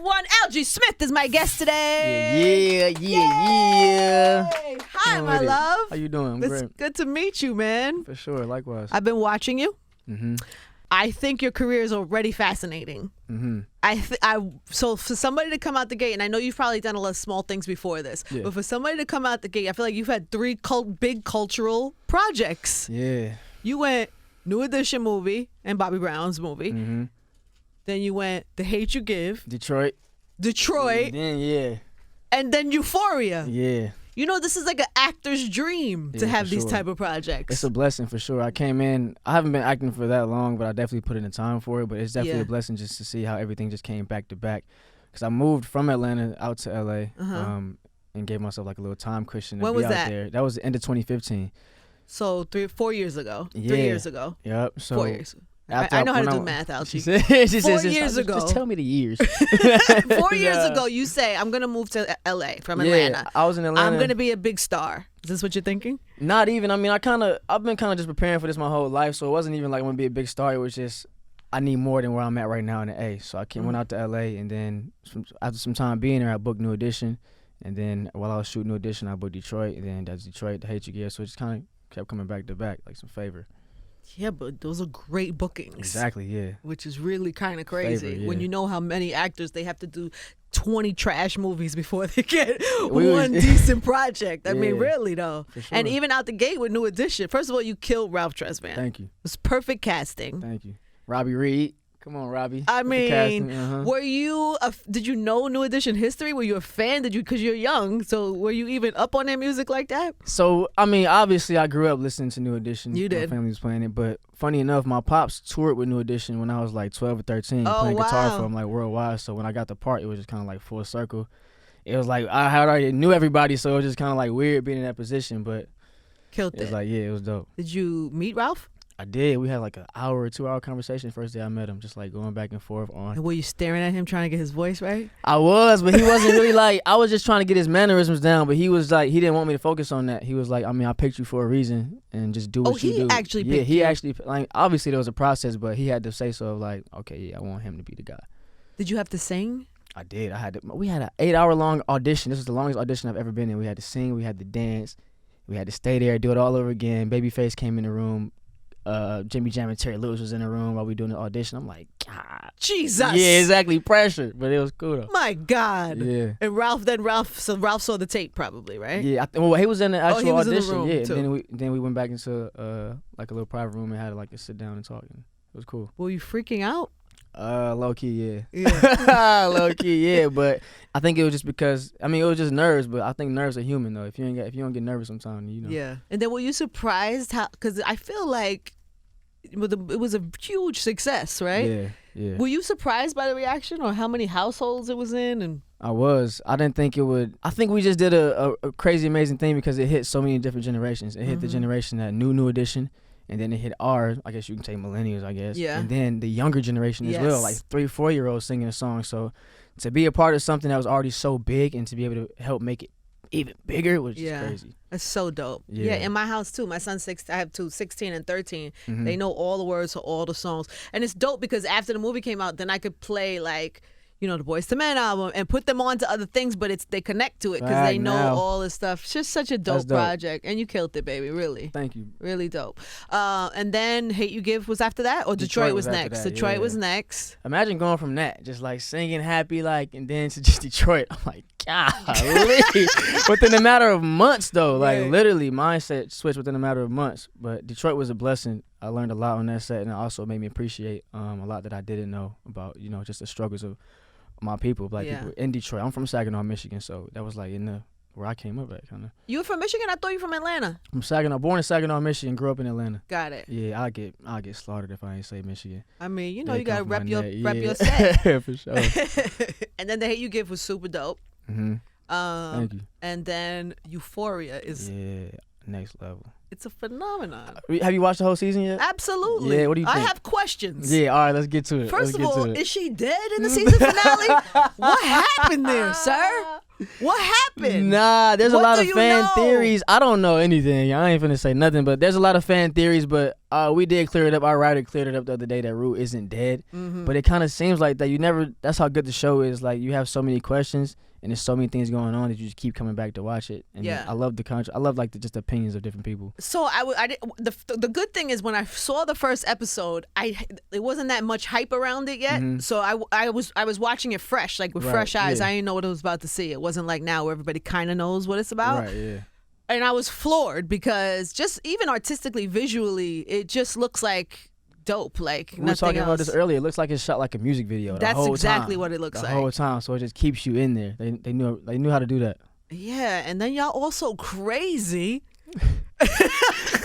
everyone. Algee Smith is my guest today. Yeah. Hi, my love. How you doing? It's Great. good to meet you, man. For sure, likewise. I've been watching you. Mm-hmm. I think your career is already fascinating. Mm-hmm. So for somebody to come out the gate, and I know you've probably done a lot of small things before this, but for somebody to come out the gate, I feel like you've had three big cultural projects. Yeah. You went New Edition movie and Bobby Brown's movie. Mm-hmm. Then you went The Hate You Give. Detroit. Then and then Euphoria. Yeah. You know, this is like an actor's dream to have these type of projects. It's a blessing for sure. I came in, I haven't been acting for that long, but I definitely put in the time for it. But it's definitely a blessing just to see how everything just came back to back. Because I moved from Atlanta out to LA and gave myself like a little time cushion to be out there. That was the end of 2015. So 4 years ago. Yeah. 3 years ago. Yep. So 4 years. I know how to do math, Algee. She 4 years ago. Just tell me the years. 4 years ago, you say, I'm going to move to LA from Atlanta. Yeah, I was in Atlanta. I'm going to be a big star. Is this what you're thinking? Not even. I mean, I've been kind of just preparing for this my whole life. So it wasn't even like I want to be a big star. It was just, I need more than where I'm at right now in the A. So I went out to LA, and then after some time being there, I booked New Edition. And then while I was shooting New Edition, I booked Detroit. And then that's Detroit, The Hate You Give. So it just kind of kept coming back to back, like some favor. Yeah, but those are great bookings. Exactly, yeah. Which is really kind of crazy Favor, when you know how many actors they have to do 20 trash movies before they get one decent project. I mean, really, though. For sure. And even out the gate with New Edition, first of all, you killed Ralph Tresvant. Thank you. It was perfect casting. Thank you. Robbie Reed. Come on, Robbie. I mean, were you? Did you know New Edition history? Were you a fan? Because you're young, so were you even up on their music like that? So I mean, obviously, I grew up listening to New Edition. You did. My family was playing it, but funny enough, my pops toured with New Edition when I was like 12 or 13, playing guitar for them like worldwide. So when I got the part, it was just kind of like full circle. It was like I already knew everybody, so it was just kind of like weird being in that position, but killed it. It was like, yeah, it was dope. Did you meet Ralph? I did. We had like an hour or 2 hour conversation first day I met him, just like going back and forth on. And were you staring at him trying to get his voice right? I was, but he wasn't really like, I was just trying to get his mannerisms down, but he was like, he didn't want me to focus on that. He was like, I mean, I picked you for a reason and just do what you do. Oh, he actually picked you? Yeah, he actually, like, obviously there was a process, but he had to say so of like, okay, yeah, I want him to be the guy. Did you have to sing? I did. We had an 8 hour long audition. This was the longest audition I've ever been in. We had to sing, we had to dance, we had to stay there, do it all over again. Babyface came in the room. Jimmy Jam and Terry Lewis was in the room while we doing the audition. I'm like, God. Jesus. Yeah, exactly. Pressure. But it was cool though. My God. Yeah. And Ralph saw the tape probably, right? Yeah. Well, he was in the actual he was audition. In the room yeah. too. Then we went back into like a little private room and had like a sit down and talk. And it was cool. Were you freaking out? Low key, yeah. Low key, yeah. But I think it was just because it was just nerves. But I think nerves are human though. If you don't get nervous sometimes, you know. Yeah. And then were you surprised how? Because I feel like it was a huge success, right? Yeah. Were you surprised by the reaction or how many households it was in? And I was. I didn't think it would. I think we just did a crazy, amazing thing because it hit so many different generations. It hit the generation that knew New Edition, and then it hit our, I guess you can say millennials, I guess. Yeah. And then the younger generation as well, like 3-4-year-olds singing a song. So to be a part of something that was already so big and to be able to help make it even bigger was just crazy. It's so dope. Yeah, in my house too. My son's 6. I have two, 16 and 13. They know all the words to all the songs. And it's dope because after the movie came out, then I could play like, the Boyz II Men album and put them on to other things, but they connect to it because they know all this stuff. It's just such a dope project. And you killed it, baby, really. Thank you. Really dope. And then Hate You Give was after that? Or Detroit was next? Detroit was next. Imagine going from that, just like singing happy, like, and then to just Detroit. I'm like, golly. Within a matter of months, though. Like, literally, mindset switched within a matter of months. But Detroit was a blessing. I learned a lot on that set, and it also made me appreciate a lot that I didn't know about, just the struggles of my people, black people in Detroit. I'm from Saginaw, Michigan, so that was like where I came up at, kind of. You were from Michigan? I thought you were from Atlanta. From Saginaw, born in Saginaw, Michigan, grew up in Atlanta. Got it. Yeah, I get slaughtered if I ain't say Michigan. I mean, you gotta rep your set. For sure. And then The Hate You Give was super dope. Thank you. And then Euphoria is next level. It's a phenomenon. Have you watched the whole season yet? Absolutely. Yeah, what do you think? I have questions. Yeah, all right, let's get to it. First of all, is she dead in the season finale? What happened there, sir? What happened? Nah, there's a What lot do of you fan know? theories. I don't know anything. I ain't finna say nothing, but there's a lot of fan theories. But we did clear it up. Our writer cleared it up the other day that Rue isn't dead. But it kind of seems like that you never. That's how good the show is. Like you have so many questions and there's so many things going on that you just keep coming back to watch it. And I love I love like just the opinions of different people. So the good thing is when I saw the first episode, it wasn't that much hype around it yet. So I was watching it fresh, like with fresh eyes. I didn't know what I was about to see. It wasn't like now where everybody kind of knows what it's about. Right. Yeah. And I was floored because just even artistically, visually, it just looks like dope. Like we were talking about this earlier. It looks like it's shot like a music video. That's the whole exactly time. What it looks like the whole time. So it just keeps you in there. They knew how to do that. Yeah, and then y'all also crazy.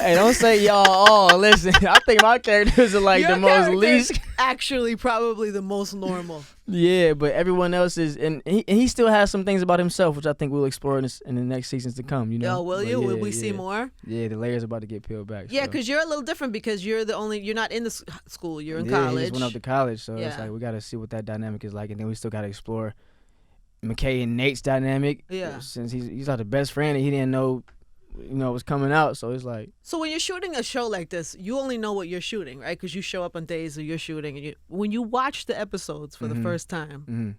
Hey, don't say y'all all. Listen, I think my characters are like Your the most least. Actually, probably the most normal. Yeah, but everyone else is, and he still has some things about himself, which I think we'll explore in the next seasons to come. You know? Yo, will you? Will we see more? Yeah, the layers about to get peeled back. Yeah, because you're a little different because you're not in the school. You're in He college. just went up to college, so it's like we got to see what that dynamic is like, and then we still got to explore McKay and Nate's dynamic. Yeah, since he's like the best friend, and he didn't know. Was coming out, so it's like. So when you're shooting a show like this, you only know what you're shooting, right? Because you show up on days that you're shooting, and when you watch the episodes for the first time,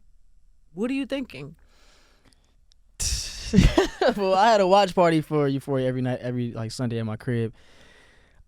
what are you thinking? Well, I had a watch party for Euphoria every night, every like Sunday at my crib.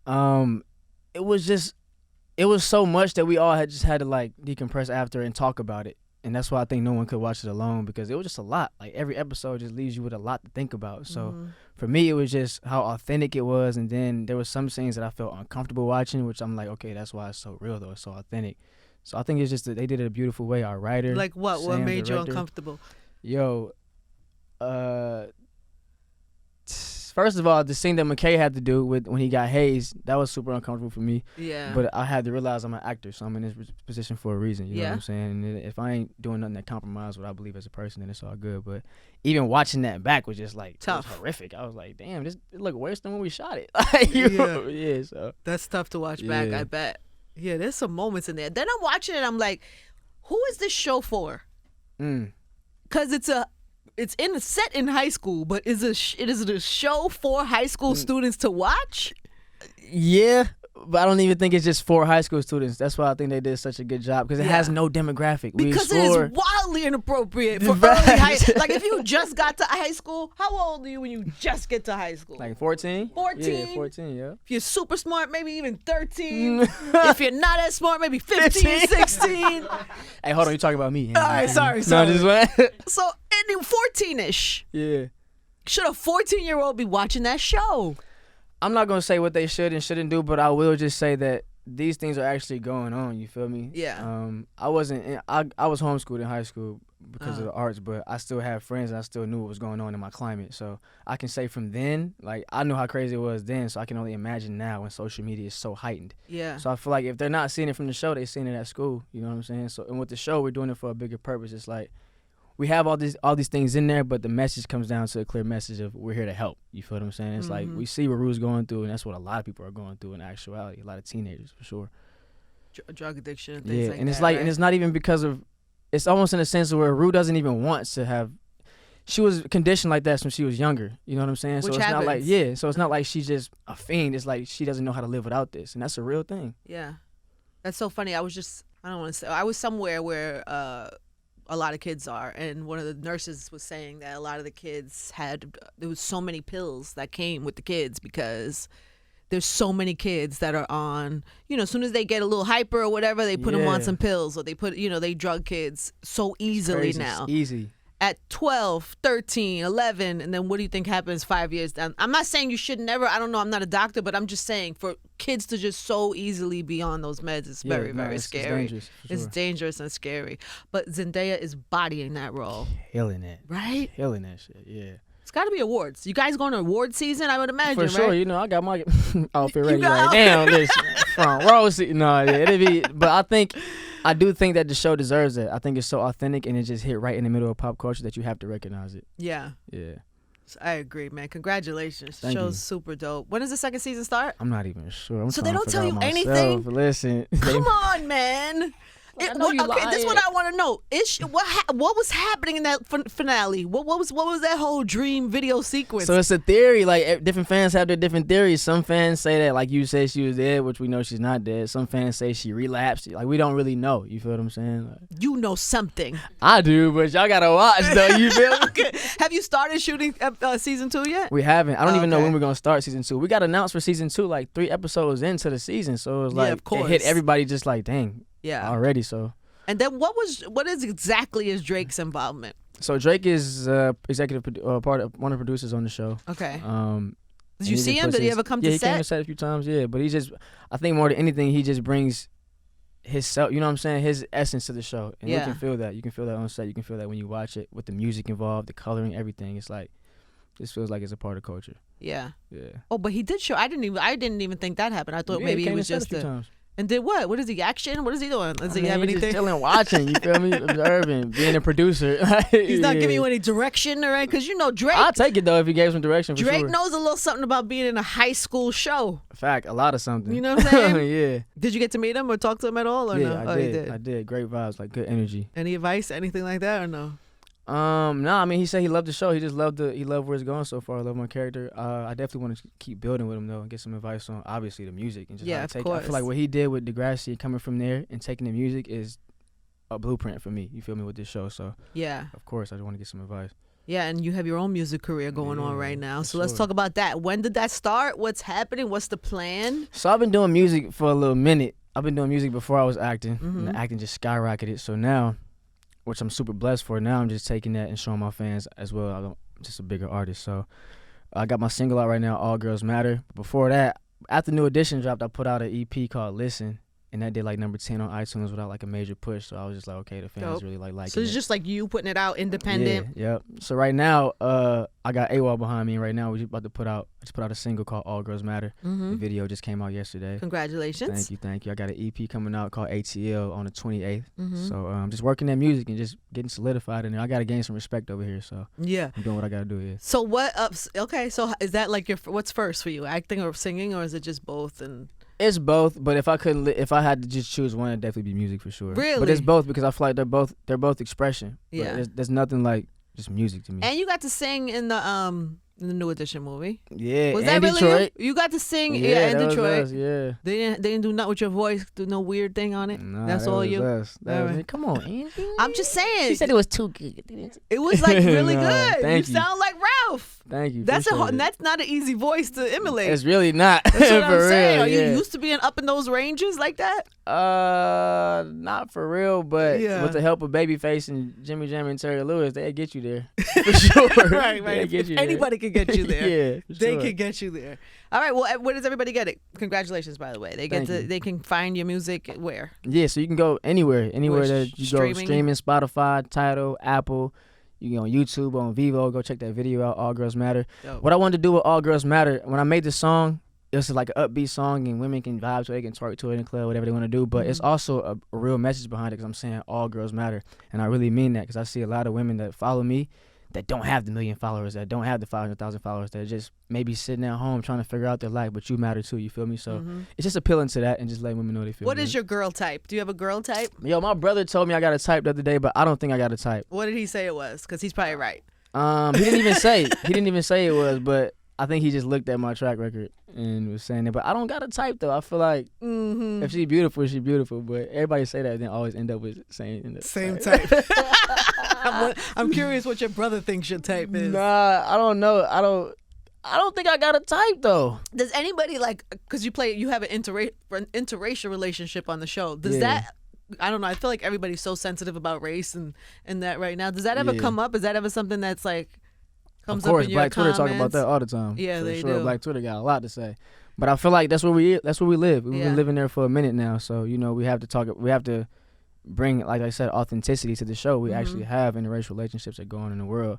It was so much that we all had to like decompress after and talk about it. And that's why I think no one could watch it alone because it was just a lot. Like every episode just leaves you with a lot to think about. So for me, it was just how authentic it was. And then there was some scenes that I felt uncomfortable watching, which I'm like, okay, that's why it's so real though. It's so authentic. So I think it's just that they did it a beautiful way. Our writer. Like what? Sam, what made director. you uncomfortable? Yo, first of all, the scene that McKay had to do with when he got hazed, that was super uncomfortable for me. Yeah. But I had to realize I'm an actor, so I'm in this position for a reason. You know what I'm saying? And if I ain't doing nothing that compromises what I believe as a person, then it's all good. But even watching that back was just like tough, horrific. I was like, damn, it looked worse than when we shot it. Yeah. So that's tough to watch back. I bet. Yeah, there's some moments in there. Then I'm watching it. I'm like, who is this show for? Because it's set in high school, but is it a show for high school students to watch? Yeah, but I don't even think it's just for high school students. That's why I think they did such a good job because it has no demographic. Because it is wildly inappropriate for early high. Like if you just got to high school, how old are you when you just get to high school? Like 14? 14? Yeah, 14, yeah. If you're super smart, maybe even 13. If you're not as smart, maybe 15, 16. Hey, hold on, you talking about me. All right, sorry. No, just what? So, 14-ish. Yeah. Should a 14-year-old be watching that show? I'm not going to say what they should and shouldn't do, but I will just say that these things are actually going on, you feel me? Yeah. I was homeschooled in high school because of the arts, but I still had friends and I still knew what was going on in my climate. So I can say from then, like I knew how crazy it was then, so I can only imagine now when social media is so heightened. Yeah. So I feel like if they're not seeing it from the show, they're seeing it at school, you know what I'm saying? So and with the show, we're doing it for a bigger purpose. It's like we have all these things in there, but the message comes down to a clear message of we're here to help. You feel what I'm saying? It's like we see what Rue's going through, and that's what a lot of people are going through in actuality. A lot of teenagers, for sure. Drug addiction and things like that. And it's like, and it's not even because of. It's almost in a sense where Rue doesn't even want to have. She was conditioned like that when she was younger. You know what I'm saying? So Which it's happens. not like So it's not like she's just a fiend. It's like she doesn't know how to live without this, and that's a real thing. Yeah, that's so funny. I don't want to say. I was somewhere where a lot of kids are, and one of the nurses was saying that a lot of the kids there was so many pills that came with the kids because there's so many kids that are on, as soon as they get a little hyper or whatever, they put them on some pills, or they they drug kids so easily now. It's easy. At 12, 13, 11, and then what do you think happens 5 years down? I'm not saying you should never, I don't know, I'm not a doctor, but I'm just saying for kids to just so easily be on those meds, it's very, very scary. It's dangerous. It's dangerous and scary. But Zendaya is bodying that role. Killing it. Right? Killing that shit, yeah. It's got to be awards. You guys going to award season, I would imagine, For sure, right? I got my outfit ready right now. This front row seat. No, yeah, it'd be, but I do think that the show deserves it. I think it's so authentic and it just hit right in the middle of pop culture that you have to recognize it. Yeah. Yeah. I agree, man. Congratulations. The Thank show's you. super dope. When does the second season start? I'm not even sure. So they don't tell you anything? Listen. Come on, man. Like, I know you lying. This is what I want to know. What was happening in that finale? What was that whole dream video sequence? So it's a theory. Like, different fans have their different theories. Some fans say that, like you said, she was dead, which we know she's not dead. Some fans say she relapsed. Like, we don't really know. You feel what I'm saying? Like, you know something. I do, but y'all gotta watch though. You feel me? Okay. Have you started shooting season 2 yet? We haven't. I don't even know when we're gonna start season 2. We got announced for season 2 like 3 episodes into the season, so it was like it hit everybody just like dang. Yeah. Already. So. And then what is exactly is Drake's involvement? So Drake is executive part of one of the producers on the show. Okay. Did you see him? Did he ever come to set? Yeah, he came to set a few times. Yeah, but I think more than anything, he just brings his self. You know what I'm saying? His essence to the show, and you can feel that. You can feel that on set. You can feel that when you watch it with the music involved, the coloring, everything. It's like this feels like it's a part of culture. Yeah. Yeah. Oh, but he did show. I didn't even think that happened. I thought maybe it was just a few times. And did what? What is he, action? What is he doing? Does he have anything? Just chilling, watching, you feel me? Observing, being a producer. He's not giving you any direction or anything? Because you know Drake. I'll take it, though, if he gave some direction for Drake sure. knows a little something about being in a high school show. Fact, a lot of something. You know what I'm saying? Yeah. Did you get to meet him or talk to him at all or no? I did. I did. Great vibes, like good energy. Any advice, anything like that or no? No, I mean, he said he loved the show. He just loved where it's going so far. I love my character. I definitely want to keep building with him though and get some advice on obviously the music and just how to take it. I feel like what he did with Degrassi coming from there and taking the music is a blueprint for me. You feel me with this show? So yeah, of course I just want to get some advice. Yeah, and you have your own music career going on right now. So let's talk about that. When did that start? What's happening? What's the plan? So I've been doing music for a little minute. I've been doing music before I was acting, and the acting just skyrocketed. So now, which I'm super blessed for. Now I'm just taking that and showing my fans as well. I'm just a bigger artist. So I got my single out right now, All Girls Matter. Before that, after New Edition dropped, I put out an EP called Listen. And that did like number 10 on iTunes without like a major push. So I was just like, okay, the fans really like liking it. So it's just like you putting it out independent. Yeah, yep. So right now, I got AWOL behind me. And right now, we just about to put out a single called All Girls Matter. The video just came out yesterday. Congratulations. Thank you. I got an EP coming out called ATL on the 28th. So I'm just working that music and just getting solidified in there. I got to gain some respect over here. So yeah, I'm doing what I got to do here. So okay, so is that like what's first for you? Acting or singing, or is it just both? And it's both, but if I had to just choose one, it'd definitely be music for sure. Really? But it's both because I feel like they're both expression. Yeah. There's nothing like just music to me. And you got to sing in the New Edition movie. Yeah. Was that really Detroit. You got to sing in Detroit. Was us, yeah. They didn't do nothing with your voice, do no weird thing on it. Nah, that's all you. Us. That was Come on, Angie. I'm just saying. She said it was too good. It was like really good. Thank you sound like Ralph. Thank you. That's not an easy voice to emulate. It's really not. That's what I'm saying. Real, Are you used to being up in those ranges like that? Not for real, but with the help of Babyface and Jimmy Jam and Terry Lewis, they'll get you there. For sure. right. If anybody can get you there. Yeah, they can get you there. All right. Well, where does everybody get it? Congratulations, by the way. They can find your music where? Yeah, so you can go anywhere that you go streaming, Spotify, Tidal, Apple. You can go on YouTube, on Vivo. Go check that video out, All Girls Matter. Dope. What I wanted to do with All Girls Matter, when I made the song, it was like an upbeat song and women can vibe to it, they can twerk to it in the club, whatever they want to do. But it's also a real message behind it because I'm saying all girls matter. And I really mean that because I see a lot of women that follow me that don't have the 1 million followers, that don't have the 500,000 followers, that just maybe sitting at home trying to figure out their life, but you matter too, you feel me? So it's just appealing to that and just letting women know they feel What is your girl type? Do you have a girl type? Yo, my brother told me I got a type the other day, but I don't think I got a type. What did he say it was? Because he's probably right. He didn't even say. He didn't even say it was, but I think he just looked at my track record and was saying that. But I don't got a type though. I feel like if she's beautiful, she's beautiful. But everybody say that and then always end up with saying the same type. I'm curious what your brother thinks your type is. Nah, I don't know. I don't think I got a type though. Does anybody because you have an interracial relationship on the show? Does that? I don't know. I feel like everybody's so sensitive about race and that right now. Does that ever come up? Is that ever something that's like comes up in your Black comments? Twitter talk about that all the time. Yeah, for they sure. do. Black Twitter got a lot to say. But I feel like that's where we live. We've been living there for a minute now. So, we have to talk. We have to bring, like I said, authenticity to the show. We actually have interracial relationships that go on in the world.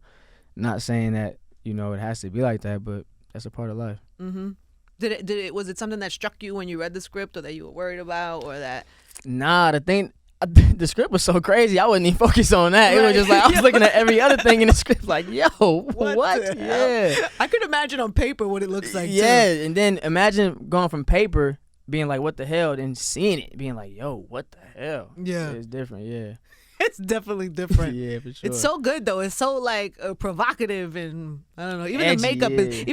Not saying that, it has to be like that, but that's a part of life. Was it something that struck you when you read the script or that you were worried about or that? Nah, the script was so crazy, I wouldn't even focus on that. Right. It was just like I was looking at every other thing in the script, like, yo, what? Yeah, I could imagine on paper what it looks like. Yeah, too. And then imagine going from paper being like, what the hell, then seeing it, being like, yo, what the hell? Yeah. It's different, yeah. It's definitely different. Yeah, for sure. It's so good though. It's so like provocative and I don't know. Even Edgy,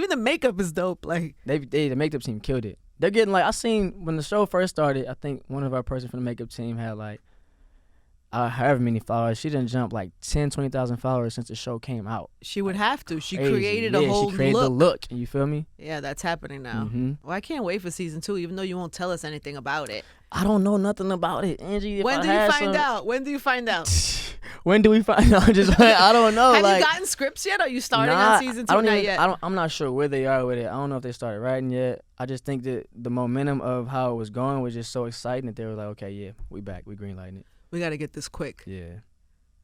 the makeup is dope. Like the makeup team killed it. They're getting like I seen when the show first started. I think one of our person from the makeup team had like however many followers. She didn't jump like 10, 20,000 followers since the show came out. She would have to. She Crazy. created a whole She created look. the look. You feel me? Yeah, that's happening now. Mm-hmm. Well, I can't wait for season 2, even though you won't tell us anything about it. I don't know nothing about it, Angie. When do you find out? When do you find out? When do we find out? I don't know. Have like, you gotten scripts yet? Or are you starting on season 2? Not yet. I'm not sure where they are with it. I don't know if they started writing yet. I just think that the momentum of how it was going was just so exciting that they were like, okay, yeah, we back. We greenlighting it. We got to get this quick. Yeah.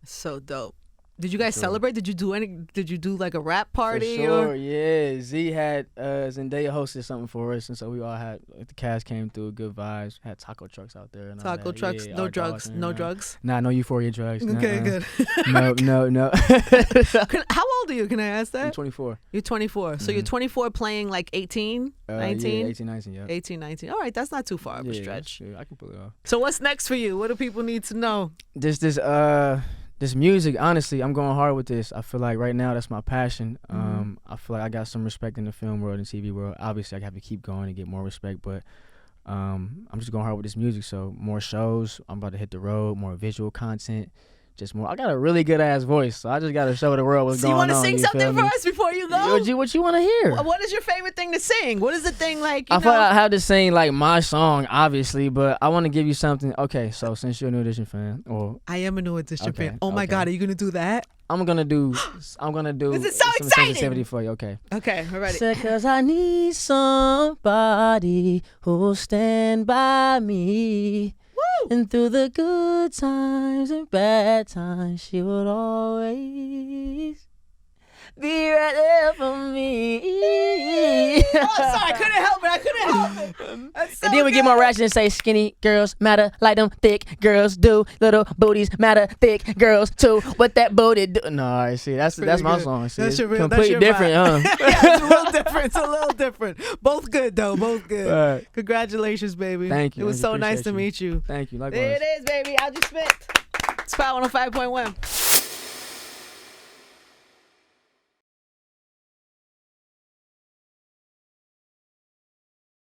So dope. Did you guys celebrate? Did you do like a rap party? For sure, yeah. Z had Zendaya hosted something for us, and so we all had the cast came through, good vibes. Had taco trucks out there. And taco trucks, yeah, no drugs, no drugs. Nah, no Euphoria drugs. Okay, good. No. How old are you? Can I ask that? I'm 24. You're 24. So you're 24 playing like 18, 19? Yeah, 18, 19, yeah. 18, 19. All right, that's not too far of a stretch. Yeah, I can pull it off. So what's next for you? What do people need to know? This music, honestly, I'm going hard with this. I feel like right now that's my passion. I feel like I got some respect in the film world and TV world. Obviously, I have to keep going and get more respect, but I'm just going hard with this music. So more shows. I'm about to hit the road, more visual content. Just more. I got a really good ass voice, so I just got to show the world what's going on. So you want to sing something for us before you go? What you want to hear? What is your favorite thing to sing? What is the thing like? I feel like I have to sing like my song, obviously, but I want to give you something. Okay, so since you're a New Edition fan, I am a New Edition fan. Oh my God, are you gonna do that? I'm gonna do. This is so some exciting. sensitivity for you. Okay. Okay, we're ready. Said 'cause I need somebody who'll stand by me. And through the good times and bad times, she would always be right there for me. Oh, sorry, I couldn't help it. That's so And then we get more ratchet and say skinny girls matter like them thick girls do. Little booties matter, thick girls too. What that booty do? No, I see. That's my good. song. See, That's it's your completely different, vibe. huh? Yeah, it's a little different. It's a little different. Both good though. Both good. Right. Congratulations, baby. Thank you. It was so nice to meet you. Thank you. Likewise. There it is, baby. Algee Smith. It's Power 105.1.